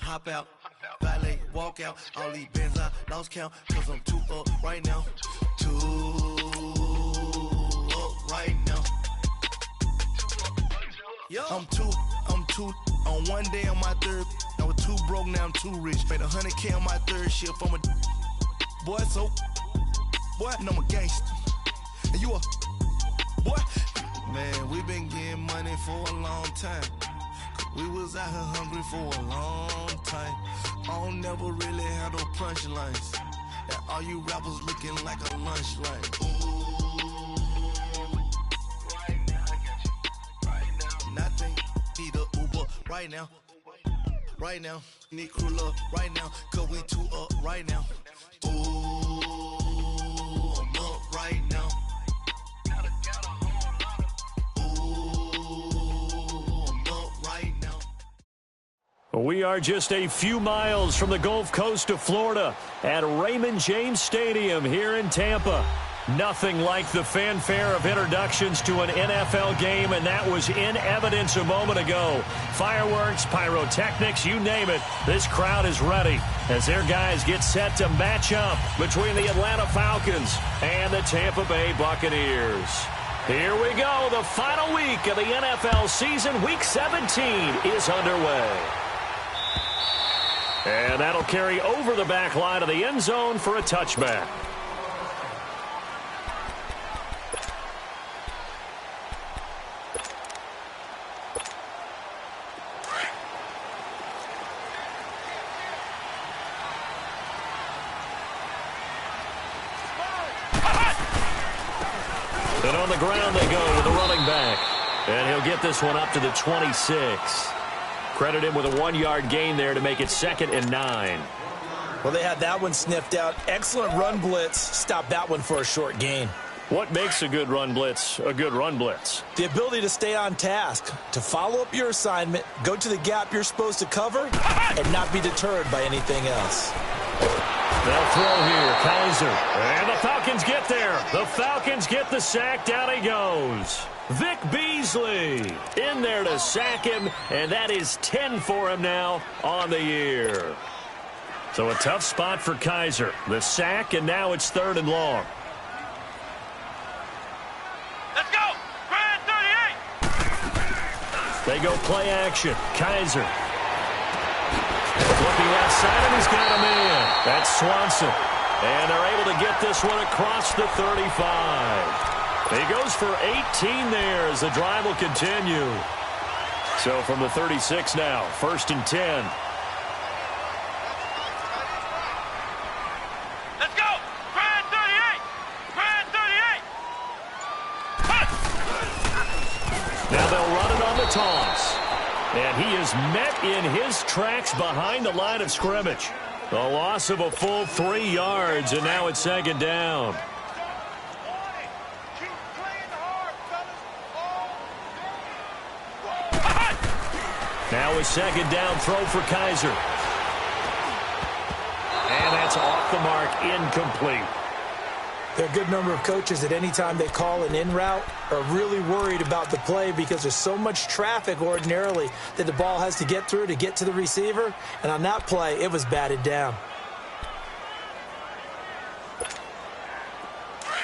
Hop out, valet, walk out. All these bands I lost count, cause I'm too up right now. Too up right now. I'm too on one day on my third. I was too broke, now I'm too rich. Made 100K on my third shift. I'm a boy, so boy, and I'm a gangster. And you a boy. Man, we been getting money for a long time. We was out here hungry for a long time. I don't never really have no punchlines. And all you rappers looking like a lunch line. Ooh, right now, I got you. Right now, nothing. Need a Uber right now. Right now, need crew love right now. Cause we too up right now. Ooh, I'm up right now. We are just a few miles from the Gulf Coast of Florida at Raymond James Stadium here in Tampa. Nothing like the fanfare of introductions to an NFL game, and that was in evidence a moment ago. Fireworks, pyrotechnics, you name it. This crowd is ready as their guys get set to match up between the Atlanta Falcons and the Tampa Bay Buccaneers. Here we go. The final week of the NFL season. Week 17 is underway. And that'll carry over the back line of the end zone for a touchback. And on the ground they go with the running back. And he'll get this one up to the 26. Credit him with a 1-yard gain there to make it 2nd and 9. Well, they had that one sniffed out. Excellent run blitz. Stopped that one for a short gain. What makes a good run blitz a good run blitz? The ability to stay on task, to follow up your assignment, go to the gap you're supposed to cover, and not be deterred by anything else. They'll throw here, Kaiser. And the Falcons get there. The Falcons get the sack. Down he goes. Vic Beasley in there to sack him, and that is 10 for him now on the year. So a tough spot for Kaiser. The sack, and now it's 3rd and long. Let's go! Grand 38! They go play action. Kaiser. Looking outside, and he's got him in. That's Swanson. And they're able to get this one across the 35. He goes for 18 there as the drive will continue. So from the 36 now, 1st and 10. Let's go! Grand 38! Grand 38! Now they'll run it on the toss. And he is met in his tracks behind the line of scrimmage. A loss of a full 3 yards, and now it's 2nd down. Now a 2nd down throw for Kaiser. And that's off the mark, incomplete. There are a good number of coaches that any time they call an in route are really worried about the play because there's so much traffic ordinarily that the ball has to get through to get to the receiver. And on that play, it was batted down.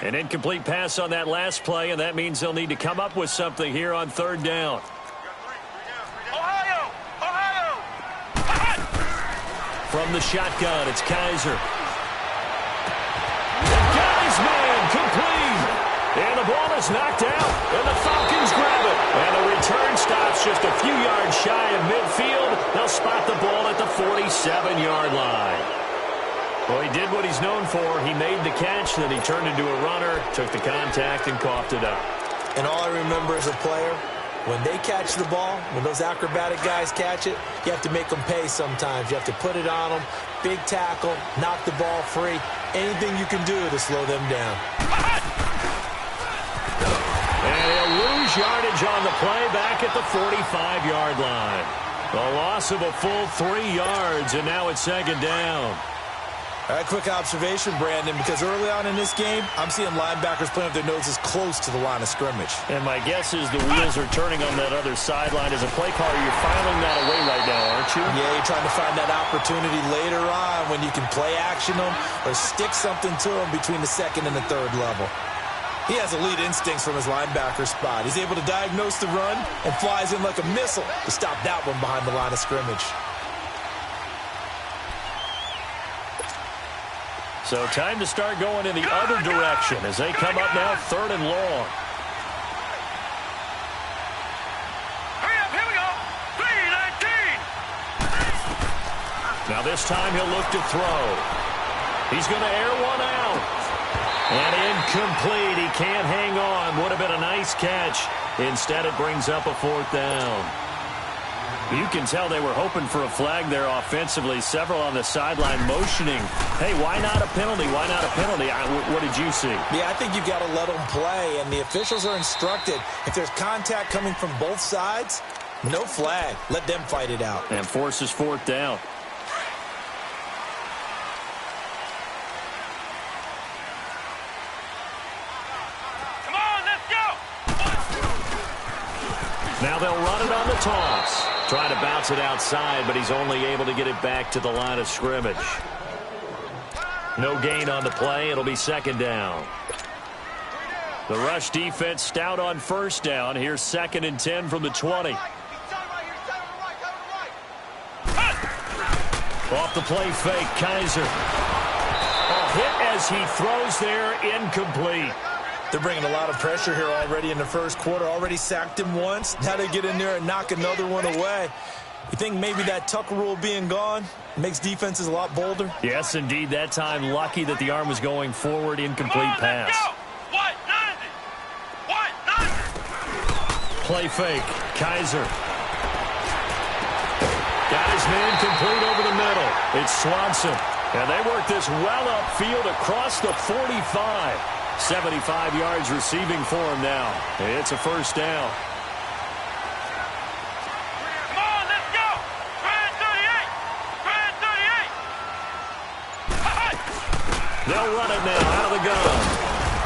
An incomplete pass on that last play, and that means they'll need to come up with something here on 3rd down. From the shotgun, it's Kaiser. Got his man, complete. And the ball is knocked out, and the Falcons grab it. And the return stops just a few yards shy of midfield. They'll spot the ball at the 47-yard line. Well, he did what he's known for. He made the catch, then he turned into a runner, took the contact, and coughed it up. And all I remember as a player, when they catch the ball, when those acrobatic guys catch it, you have to make them pay sometimes. You have to put it on them, big tackle, knock the ball free, anything you can do to slow them down. And he'll lose yardage on the play back at the 45-yard line. A loss of a full 3 yards, and now it's second down. All right, quick observation, Brandon, because early on in this game, I'm seeing linebackers playing with their noses close to the line of scrimmage. And my guess is the wheels are turning on that other sideline. As a play caller, you're filing that away right now, aren't you? Yeah, you're trying to find that opportunity later on when you can play action them or stick something to them between the second and the third level. He has elite instincts from his linebacker spot. He's able to diagnose the run and flies in like a missile to stop that one behind the line of scrimmage. So time to start going in the other direction as they come up now 3rd and long. Hurry up, here we go. 3-19. Now this time he'll look to throw. He's going to air one out. And incomplete. He can't hang on. Would have been a nice catch. Instead, it brings up a 4th down. You can tell they were hoping for a flag there offensively. Several on the sideline motioning. Hey, why not a penalty? Why not a penalty? What did you see? Yeah, I think you've got to let them play, and the officials are instructed. If there's contact coming from both sides, no flag. Let them fight it out. And forces 4th down. Come on, let's go. Now they'll run it on the toss. Trying to bounce it outside, but he's only able to get it back to the line of scrimmage. No gain on the play. It'll be 2nd down. The rush defense stout on 1st down. Here's 2nd and 10 from the 20. Off the play fake, Kaiser. A hit as he throws there, incomplete. They're bringing a lot of pressure here already in the first quarter. Already sacked him once. Now they get in there and knock another one away. You think maybe that tuck rule being gone makes defenses a lot bolder? Yes, indeed. That time, lucky that the arm was going forward. Incomplete pass. What? 90. Play fake. Kaiser. Got his man complete over the middle. It's Swanson. And they work this well upfield across the 45. 75 yards receiving for him now. It's a 1st down. Come on, let's go. Grand 38. Grand 38. They'll run it now out of the gun.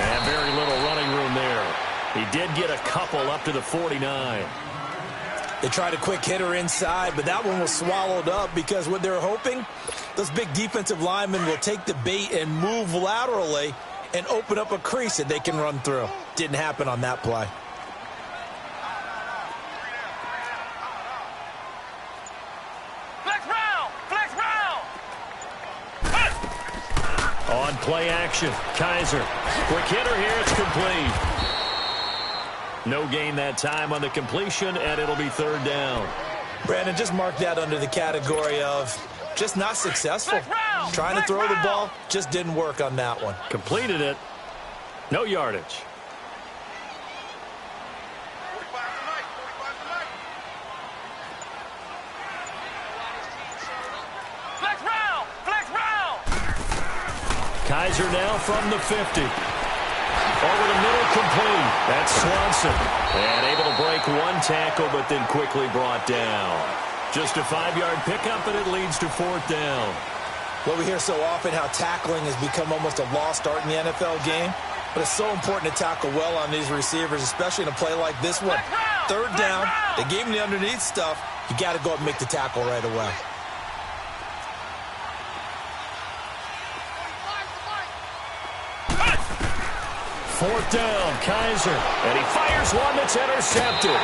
And very little running room there. He did get a couple up to the 49. They tried a quick hitter inside, but that one was swallowed up because what they're hoping, those big defensive linemen will take the bait and move laterally and open up a crease that they can run through. Didn't happen on that play. Flex round. Flex round. On play action, Kaiser. Quick hitter here, it's complete. No gain that time on the completion, and it'll be 3rd down. Brandon, just mark that under the category of just not successful. Trying to throw the ball, just didn't work on that one. Completed it. No yardage. Flex round. Flex round. Kaiser now from the 50. Over the middle, complete. That's Swanson. And able to break one tackle, but then quickly brought down. Just a 5-yard pickup, and it leads to 4th down. Well, we hear so often how tackling has become almost a lost art in the NFL game. But it's so important to tackle well on these receivers, especially in a play like this one. 3rd down, they gave him the underneath stuff. You got to go up and make the tackle right away. Fourth down, Kaiser. And he fires one that's intercepted.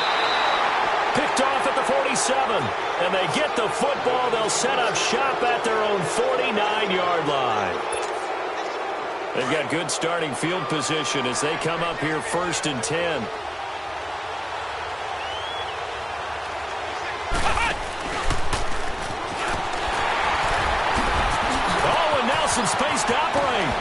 Picked off at the 47. And they get the football. They'll set up shop at their own 49-yard line. They've got good starting field position as they come up here 1st and 10. Oh, and now some space to operate.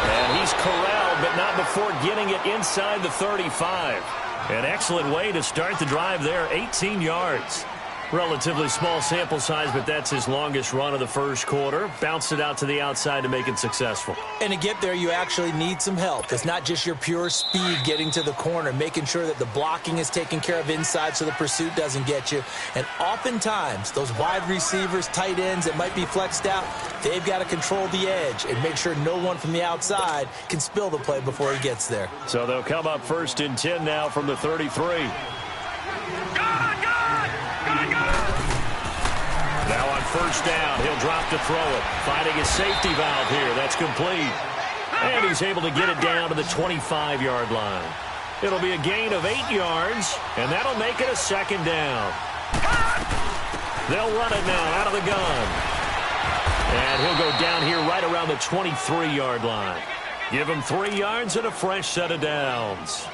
And he's corralled, but not before getting it inside the 35. An excellent way to start the drive there, 18 yards. Relatively small sample size, but that's his longest run of the first quarter. Bounced it out to the outside to make it successful. And to get there, you actually need some help. It's not just your pure speed getting to the corner, making sure that the blocking is taken care of inside so the pursuit doesn't get you. And oftentimes, those wide receivers, tight ends that might be flexed out, they've got to control the edge and make sure no one from the outside can spill the play before he gets there. So they'll come up 1st and 10 now from the 33. Now on 1st down, he'll drop to throw it. Finding his safety valve here. That's complete. And he's able to get it down to the 25-yard line. It'll be a gain of 8 yards, and that'll make it a 2nd down. They'll run it now out of the gun. And he'll go down here right around the 23-yard line. Give him 3 yards and a fresh set of downs.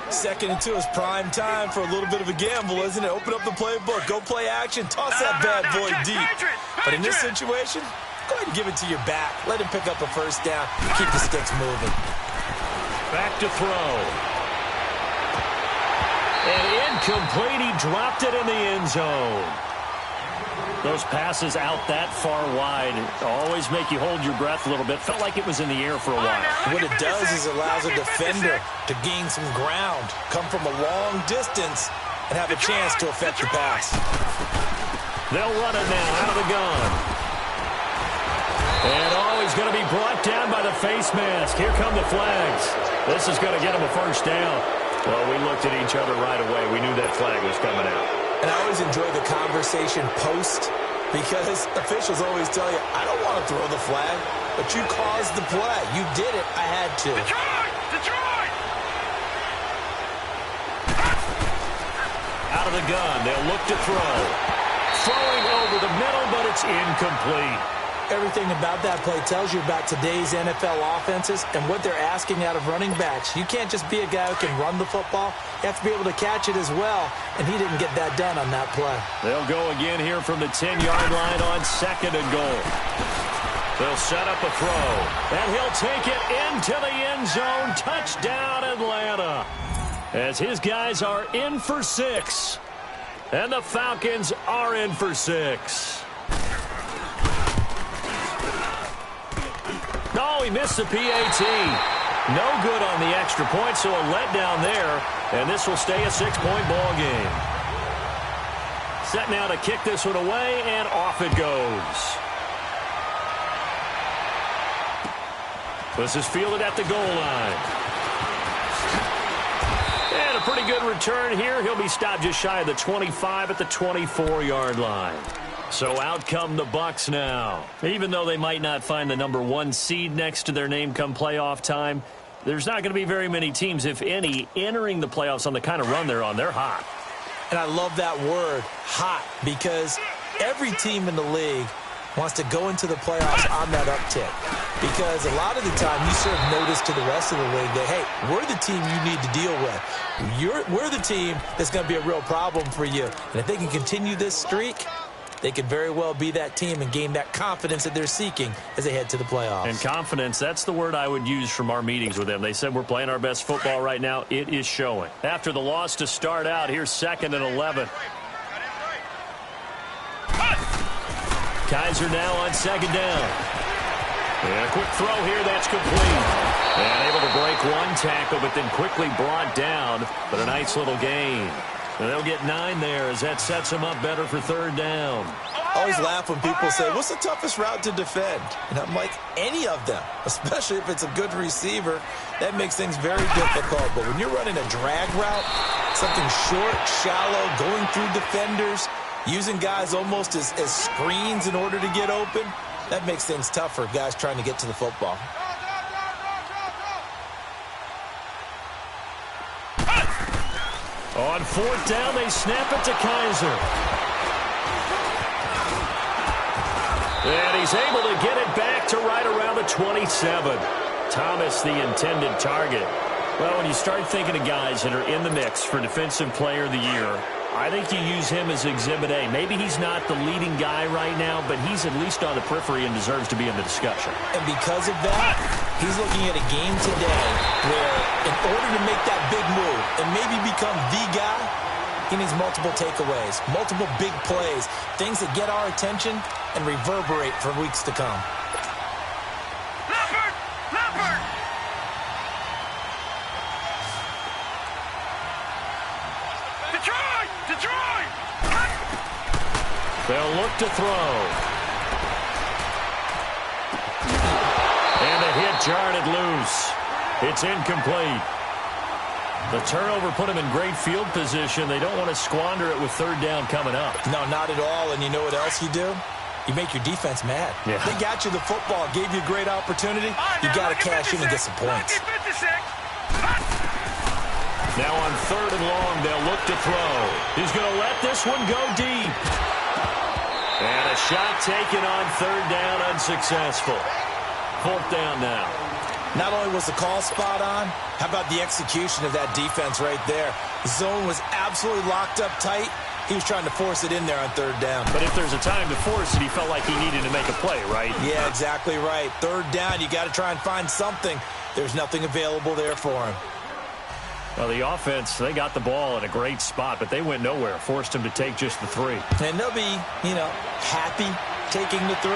2nd and 2 is prime time for a little bit of a gamble, isn't it? Open up the playbook, go play action, toss that bad boy deep. But in this situation, go ahead and give it to your back. Let him pick up a 1st down. Keep the sticks moving. Back to throw. And incomplete. He dropped it in the end zone. Those passes out that far wide always make you hold your breath a little bit. Felt like it was in the air for a while. What it does is it allows a defender to gain some ground, come from a long distance, and have a chance to affect the pass. They'll run it now out of the gun. And he's going to be brought down by the face mask. Here come the flags. This is going to get him a 1st down. Well, we looked at each other right away. We knew that flag was coming out. And I always enjoy the conversation post because officials always tell you, I don't want to throw the flag, but you caused the play. You did it. I had to. Detroit! Out of the gun. They'll look to throw. Throwing over the middle, but it's incomplete. Everything about that play tells you about today's NFL offenses and what they're asking out of running backs. You can't just be a guy who can run the football. You have to be able to catch it as well, and he didn't get that done on that play. They'll go again here from the 10-yard line on 2nd and goal. They'll set up a throw, and he'll take it into the end zone. Touchdown, Atlanta. As his guys are in for 6, and the Falcons are in for 6. No, he missed the PAT. No good on the extra point, so a letdown there, and this will stay a 6-point ball game. Set now to kick this one away, and off it goes. This is fielded at the goal line. And a pretty good return here. He'll be stopped just shy of the 25 at the 24-yard line. So out come the Bucs now. Even though they might not find the number 1 seed next to their name come playoff time, there's not going to be very many teams, if any, entering the playoffs on the kind of run they're on. They're hot. And I love that word, hot, because every team in the league wants to go into the playoffs on that uptick. Because a lot of the time you serve notice to the rest of the league that, hey, we're the team you need to deal with. We're the team that's going to be a real problem for you. And if they can continue this streak, they could very well be that team and gain that confidence that they're seeking as they head to the playoffs. And confidence, that's the word I would use from our meetings with them. They said we're playing our best football right now. It is showing. After the loss to start out, here's 2nd and 11. Kaiser now on 2nd down. And a quick throw here, that's complete. And able to break one tackle, but then quickly brought down. But a nice little gain. And they'll get 9 there as that sets them up better for 3rd down. I always laugh when people say, what's the toughest route to defend? And I'm like, any of them, especially if it's a good receiver. That makes things very difficult. But when you're running a drag route, something short, shallow, going through defenders, using guys almost as screens in order to get open, that makes things tough for guys trying to get to the football. On 4th down, they snap it to Kaiser. And he's able to get it back to right around the 27. Thomas, the intended target. Well, when you start thinking of guys that are in the mix for Defensive Player of the Year, I think you use him as Exhibit A. Maybe he's not the leading guy right now, but he's at least on the periphery and deserves to be in the discussion. And because of that, he's looking at a game today where in order to make that big move and maybe become the guy, He needs multiple takeaways, multiple big plays, things that get our attention and reverberate for weeks to come. Leopard! Leopard! Detroit! Detroit! They'll look to throw. And a hit jarred it loose. It's incomplete. The turnover put him in great field position. They don't want to squander it with third down coming up. No, not at all. And you know what else you do? You make your defense mad. Yeah. They got you the football, gave you a great opportunity. You got to cash in and get some points. Now on third and long, they'll look to throw. He's going to let this one go deep. And a shot taken on third down, unsuccessful. Fourth down now. Not only was the call spot on, how about the execution of that defense right there? The zone was absolutely locked up tight. He was trying to force it in there on third down. But if there's a time to force it, he felt like he needed to make a play, right? Yeah, exactly right. Third down, you got to try and find something. There's nothing available there for him. Well, the offense, they got the ball in a great spot, but they went nowhere. Forced him to take just the 3. And they'll be, happy taking the 3.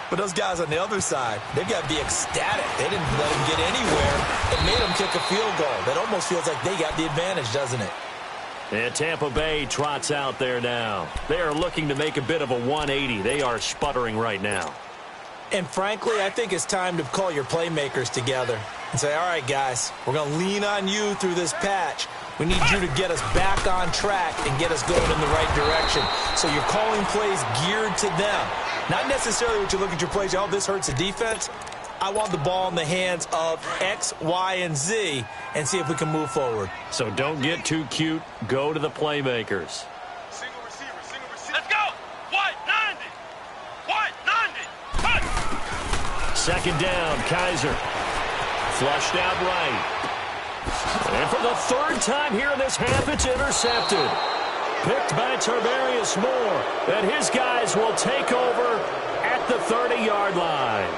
But those guys on the other side, they've got to be ecstatic. They didn't let him get anywhere. It made him kick a field goal. That almost feels like they got the advantage, doesn't it? And Tampa Bay trots out there now. They are looking to make a bit of a 180. They are sputtering right now. And frankly, I think it's time to call your playmakers together and say, all right, guys, we're going to lean on you through this patch. We need you to get us back on track and get us going in the right direction. So you're calling plays geared to them. Not necessarily what you look at your plays, oh, this hurts the defense. I want the ball in the hands of X, Y, and Z and see if we can move forward. So don't get too cute. Go to the playmakers. Single receiver, single receiver. Let's go! White, 90! White, 90! Cut! Second down, Kaiser. Flushed out right. And for the third time here in this half, it's intercepted. Picked by Tarvarius Moore. And his guys will take over at the 30-yard line.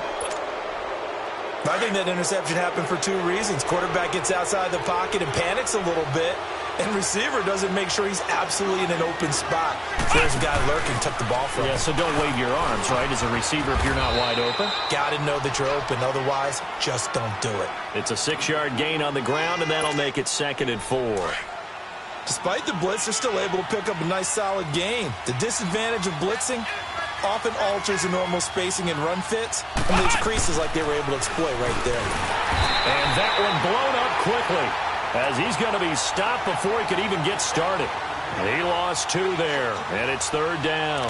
I think that interception happened for 2 reasons. Quarterback gets outside the pocket and panics a little bit, and receiver doesn't make sure he's absolutely in an open spot. So there's a guy lurking, took the ball from him. Yeah, so don't wave your arms, right, as a receiver if you're not wide open. Got to know that you're open. Otherwise, just don't do it. It's a 6-yard gain on the ground, and that'll make it 2nd and 4. Despite the blitz, they're still able to pick up a nice, solid gain. The disadvantage of blitzing often alters the normal spacing and run fits, and leaves creases like they were able to exploit right there. And that one blown up quickly, as he's going to be stopped before he could even get started. He lost 2 there, and it's third down.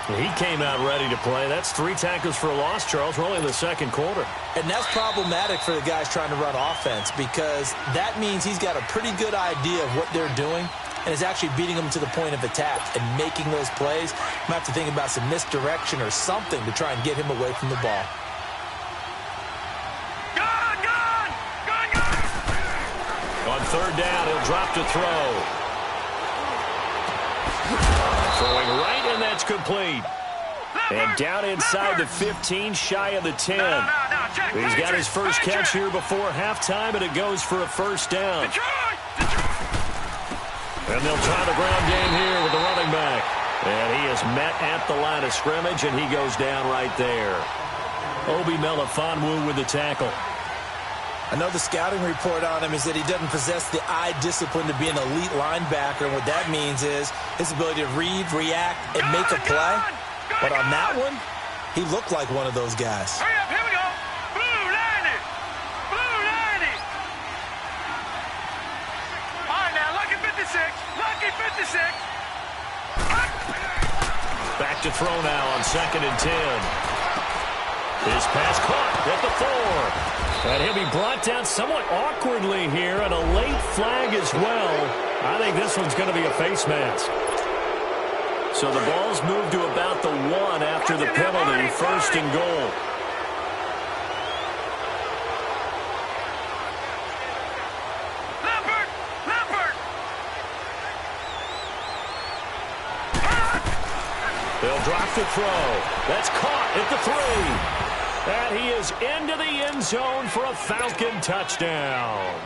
He came out ready to play. That's 3 tackles for a loss, Charles. We're only in the second quarter. And that's problematic for the guys trying to run offense, because that means he's got a pretty good idea of what they're doing and is actually beating them to the point of attack and making those plays. You might have to think about some misdirection or something to try and get him away from the ball. Gun! On third down, he'll drop to throw. Throwing right, and that's complete. And down inside the 15, shy of the 10. He's got his first catch here before halftime, and it goes for a first down. And they'll try the ground game here with the running back. And he is met at the line of scrimmage, and he goes down right there. Obi Melifonwu with the tackle. I know the scouting report on him is that he doesn't possess the eye discipline to be an elite linebacker, and what that means is his ability to read, react, and make a play. But on that one, he looked like one of those guys. Hurry up, here we go. Blue 90. Blue 90. All right, now, lucky 56. Lucky 56. Back to throw now on 2nd and 10. His pass caught at the 4. And he'll be brought down somewhat awkwardly here, and a late flag as well. I think this one's going to be a face mask. So the ball's moved to about the 1 after the penalty, 1st and goal. Leopard! Leopard! They'll drop the throw. That's caught at the 3. And he is into the end zone for a Falcon touchdown.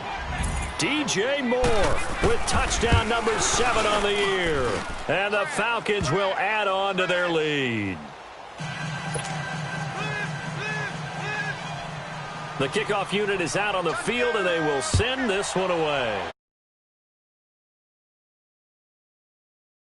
DJ Moore with touchdown number 7 on the year. And the Falcons will add on to their lead. The kickoff unit is out on the field, and they will send this one away.